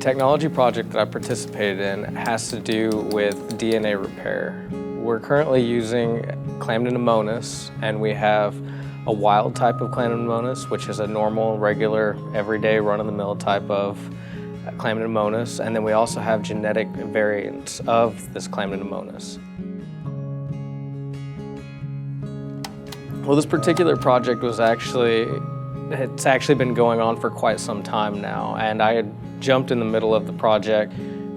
technology project that I participated in has to do with DNA repair. We're currently using Chlamydia pneumonis, and we have a wild type of Chlamydia pneumonis, which is a normal, regular, everyday, run-of-the-mill type of Chlamydia pneumonis, and then we also have genetic variants of this Chlamydia pneumonis. Well, this particular project was it's actually been going on for quite some time now, and I had jumped in the middle of the project.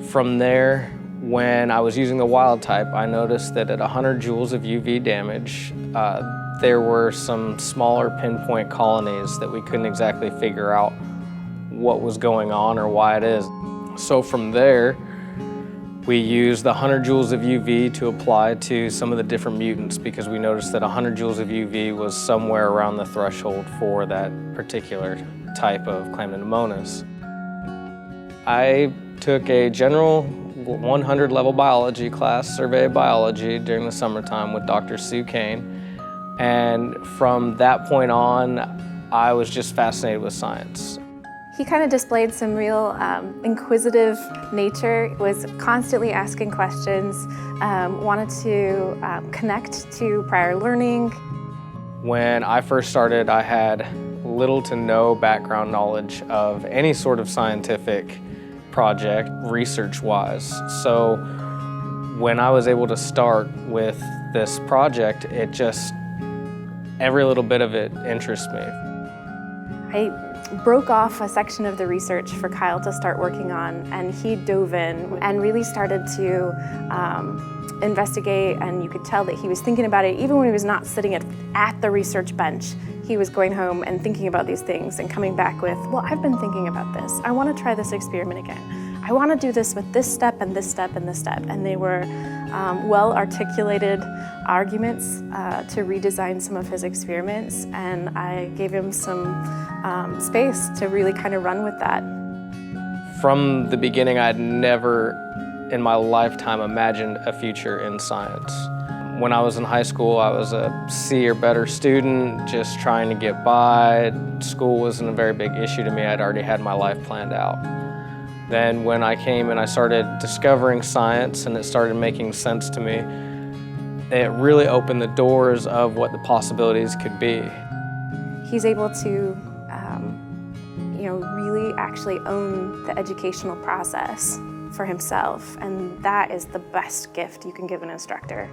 From there, when I was using the wild type, I noticed that at 100 joules of UV damage, there were some smaller pinpoint colonies that we couldn't exactly figure out what was going on or why it is. So from there, we used the 100 joules of UV to apply to some of the different mutants because we noticed that 100 joules of UV was somewhere around the threshold for that particular type of Chlamydia pneumonis. I took a general 100 level biology class, survey of biology, during the summertime with Dr. Sue Kane. And from that point on, I was just fascinated with science. He kind of displayed some real inquisitive nature, was constantly asking questions, wanted to connect to prior learning. When I first started, I had little to no background knowledge of any sort of scientific project, research-wise. So when I was able to start with this project, every little bit of it interests me. I broke off a section of the research for Kyle to start working on, and he dove in and really started to investigate, and you could tell that he was thinking about it even when he was not sitting at the research bench. He was going home and thinking about these things and coming back with, well, I've been thinking about this. I want to try this experiment again. I want to do this with this step and this step and this step. And they were well-articulated arguments to redesign some of his experiments, and I gave him some space to really kind of run with that. From the beginning, I'd never in my lifetime imagined a future in science. When I was in high school, I was a C or better student, just trying to get by. School wasn't a very big issue to me. I'd already had my life planned out. Then when I came and I started discovering science and it started making sense to me, it really opened the doors of what the possibilities could be. He's able to really actually own the educational process for himself, and that is the best gift you can give an instructor.